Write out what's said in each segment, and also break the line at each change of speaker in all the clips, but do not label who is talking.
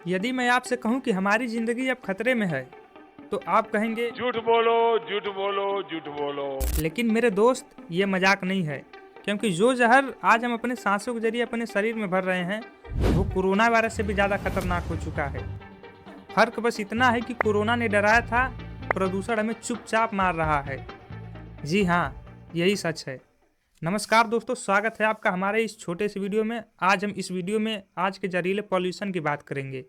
यदि मैं आपसे कहूं कि हमारी जिंदगी अब खतरे में है तो आप कहेंगे
झूठ बोलो झूठ बोलो झूठ बोलो।
लेकिन मेरे दोस्त, ये मजाक नहीं है। क्योंकि जो जहर आज हम अपने सांसों के जरिए अपने शरीर में भर रहे हैं वो कोरोना वायरस से भी ज़्यादा खतरनाक हो चुका है। फर्क बस इतना है कि कोरोना ने डराया था, प्रदूषण हमें चुपचाप मार रहा है। जी हाँ, यही सच है। नमस्कार दोस्तों, स्वागत है आपका हमारे इस छोटे से वीडियो में। आज हम इस वीडियो में आज के जहरीले पॉल्यूशन की बात करेंगे।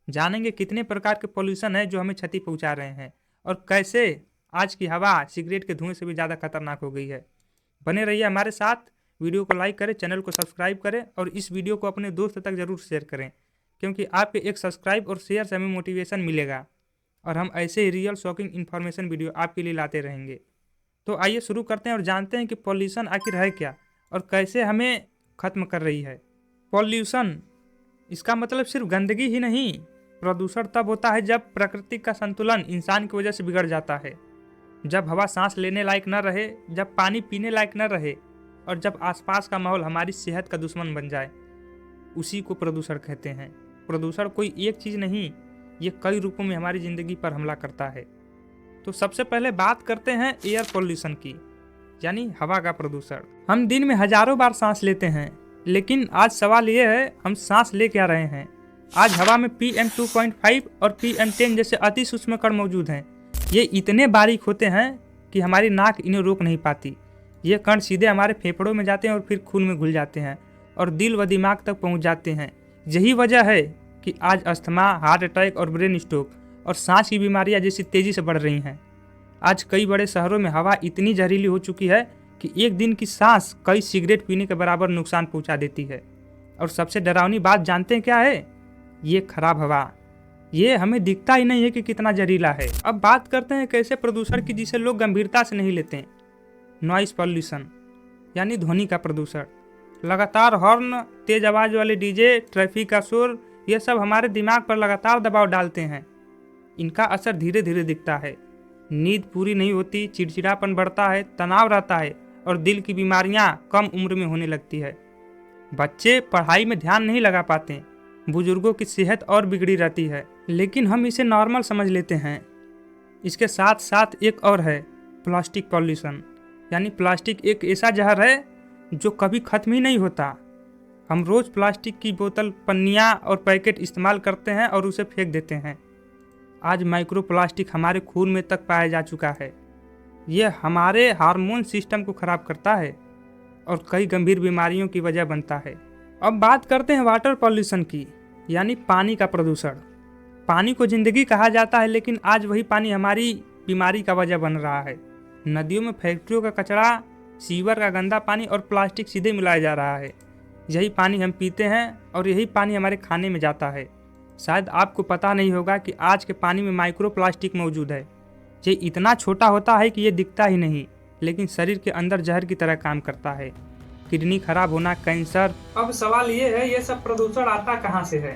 जानेंगे कितने प्रकार के पॉल्यूशन है जो हमें क्षति पहुंचा रहे हैं और कैसे आज की हवा सिगरेट के धुएं से भी ज़्यादा खतरनाक हो गई है। बने रहिए हमारे साथ, वीडियो को लाइक करें, चैनल को सब्सक्राइब करें और इस वीडियो को अपने दोस्त तक ज़रूर शेयर करें, क्योंकि आपके एक सब्सक्राइब और शेयर से हमें मोटिवेशन मिलेगा और हम ऐसे ही रियल शॉकिंग इन्फॉर्मेशन वीडियो आपके लिए लाते रहेंगे। तो आइए शुरू करते हैं और जानते हैं कि पॉल्यूशन आखिर है क्या और कैसे हमें ख़त्म कर रही है। पॉल्यूशन, इसका मतलब सिर्फ गंदगी ही नहीं। प्रदूषण तब होता है जब प्रकृति का संतुलन इंसान की वजह से बिगड़ जाता है। जब हवा सांस लेने लायक न रहे, जब पानी पीने लायक न रहे और जब आसपास का माहौल हमारी सेहत का दुश्मन बन जाए, उसी को प्रदूषण कहते हैं। प्रदूषण कोई एक चीज़ नहीं, ये कई रूपों में हमारी ज़िंदगी पर हमला करता है। तो सबसे पहले बात करते हैं एयर पॉल्यूशन की, यानी हवा का प्रदूषण। हम दिन में हजारों बार सांस लेते हैं, लेकिन आज सवाल ये है, हम सांस ले क्या रहे हैं। आज हवा में PM2.5 और PM10 जैसे अति सूक्ष्म कण मौजूद हैं। ये इतने बारीक होते हैं कि हमारी नाक इन्हें रोक नहीं पाती। ये कण सीधे हमारे फेफड़ों में जाते हैं और फिर खून में घुल जाते हैं और दिल व दिमाग तक पहुंच जाते हैं। यही वजह है कि आज अस्थमा, हार्ट अटैक और ब्रेन स्ट्रोक और सांस की बीमारियां जैसी तेजी से बढ़ रही हैं। आज कई बड़े शहरों में हवा इतनी जहरीली हो चुकी है कि एक दिन की सांस कई सिगरेट पीने के बराबर नुकसान पहुंचा देती है। और सबसे डरावनी बात जानते हैं क्या है? ये खराब हवा, ये हमें दिखता ही नहीं है कि कितना जहरीला है। अब बात करते हैं कैसे प्रदूषण की, जिसे लोग गंभीरता से नहीं लेते। नॉइस पॉल्यूशन, यानी ध्वनि का प्रदूषण। लगातार हॉर्न, तेज आवाज वाले डीजे, ट्रैफिक का शोर, ये सब हमारे दिमाग पर लगातार दबाव डालते हैं। इनका असर धीरे धीरे दिखता है। नींद पूरी नहीं होती, चिड़चिड़ापन बढ़ता है, तनाव रहता है और दिल की बीमारियां कम उम्र में होने लगती है। बच्चे पढ़ाई में ध्यान नहीं लगा पाते, बुजुर्गों की सेहत और बिगड़ी रहती है, लेकिन हम इसे नॉर्मल समझ लेते हैं। इसके साथ साथ एक और है, प्लास्टिक पॉल्यूशन। यानी प्लास्टिक एक ऐसा जहर है जो कभी खत्म ही नहीं होता। हम रोज़ प्लास्टिक की बोतल, पन्नियाँ और पैकेट इस्तेमाल करते हैं और उसे फेंक देते हैं। आज माइक्रो प्लास्टिक हमारे खून में तक पाया जा चुका है। यह हमारे हार्मोन सिस्टम को खराब करता है और कई गंभीर बीमारियों की वजह बनता है। अब बात करते हैं वाटर पॉल्यूशन की, यानी पानी का प्रदूषण। पानी को जिंदगी कहा जाता है, लेकिन आज वही पानी हमारी बीमारी का वजह बन रहा है। नदियों में फैक्ट्रियों का कचरा, सीवर का गंदा पानी और प्लास्टिक सीधे मिलाया जा रहा है। यही पानी हम पीते हैं और यही पानी हमारे खाने में जाता है। शायद आपको पता नहीं होगा कि आज के पानी में माइक्रो प्लास्टिक मौजूद है। ये इतना छोटा होता है कि ये दिखता ही नहीं, लेकिन शरीर के अंदर जहर की तरह काम करता है। किडनी खराब होना, कैंसर। अब सवाल ये है, ये सब प्रदूषण आता कहाँ से है?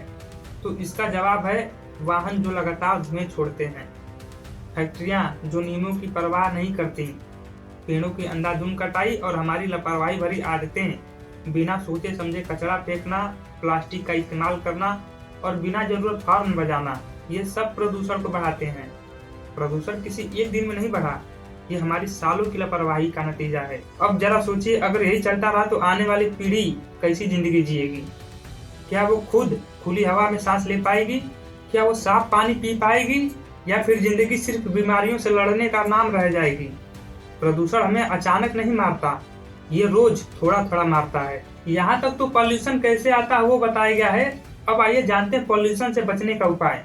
तो इसका जवाब है, वाहन जो लगातार धुएं छोड़ते हैं, फैक्ट्रियाँ जो नियमों की परवाह नहीं करती, पेड़ों की अंधाधुंध कटाई और हमारी लापरवाही भरी आदतें, बिना सोचे समझे कचरा फेंकना, प्लास्टिक का इस्तेमाल करना और बिना जरूरत हॉर्न बजाना, ये सब प्रदूषण को बढ़ाते हैं। प्रदूषण किसी एक दिन में नहीं बढ़ा, ये हमारी सालों की लापरवाही का नतीजा है। अब जरा सोचिए, अगर यही चलता रहा तो आने वाली पीढ़ी कैसी जिंदगी जिएगी? क्या वो खुद खुली हवा में सांस ले पाएगी? क्या वो साफ पानी पी पाएगी? या फिर जिंदगी सिर्फ बीमारियों से लड़ने का नाम रह जाएगी? प्रदूषण हमें अचानक नहीं मारता, ये रोज थोड़ा थोड़ा मारता है। यहाँ तक तो पॉल्यूशन कैसे आता है वो बताया गया है। अब आइए जानते हैं पॉल्यूशन से बचने का उपाय।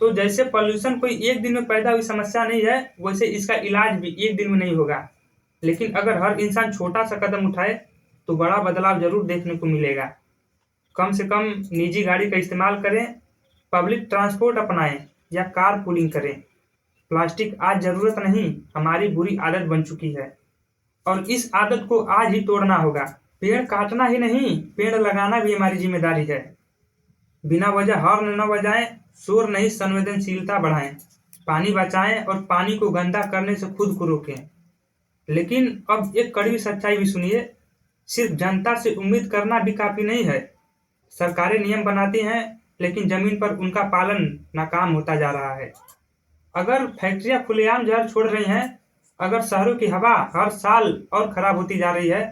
तो जैसे पॉल्यूशन कोई एक दिन में पैदा हुई समस्या नहीं है, वैसे इसका इलाज भी एक दिन में नहीं होगा। लेकिन अगर हर इंसान छोटा सा कदम उठाए तो बड़ा बदलाव जरूर देखने को मिलेगा। कम से कम निजी गाड़ी का इस्तेमाल करें, पब्लिक ट्रांसपोर्ट अपनाएं या कार पूलिंग करें। प्लास्टिक आज जरूरत नहीं, हमारी बुरी आदत बन चुकी है और इस आदत को आज ही तोड़ना होगा। पेड़ काटना ही नहीं, पेड़ लगाना भी हमारी जिम्मेदारी है। बिना वजह हॉर्न न बजाएं, शोर नहीं, संवेदनशीलता बढ़ाएं, पानी बचाएं और पानी को गंदा करने से खुद को रोकें। लेकिन अब एक कड़वी सच्चाई भी सुनिए, सिर्फ जनता से उम्मीद करना भी काफी नहीं है। सरकारें नियम बनाती हैं, लेकिन जमीन पर उनका पालन नाकाम होता जा रहा है। अगर फैक्ट्रियां खुलेआम जहर छोड़ रही हैं, अगर शहरों की हवा हर साल और खराब होती जा रही है,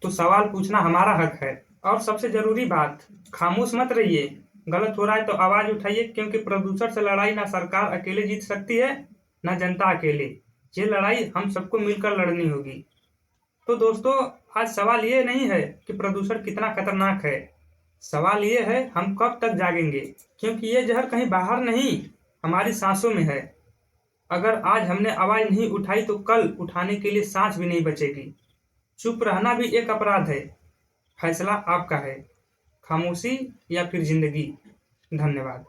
तो सवाल पूछना हमारा हक है। और सबसे जरूरी बात, खामोश मत रहिए। गलत हो रहा है तो आवाज उठाइए, क्योंकि प्रदूषण से लड़ाई ना सरकार अकेले जीत सकती है, ना जनता अकेले। ये लड़ाई हम सबको मिलकर लड़नी होगी। तो दोस्तों, आज सवाल ये नहीं है कि प्रदूषण कितना खतरनाक है, सवाल ये है हम कब तक जागेंगे, क्योंकि ये जहर कहीं बाहर नहीं, हमारी सांसों में है। अगर आज हमने आवाज नहीं उठाई तो कल उठाने के लिए सांस भी नहीं बचेगी। चुप रहना भी एक अपराध है। फैसला आपका है, खामोशी या फिर जिंदगी। धन्यवाद।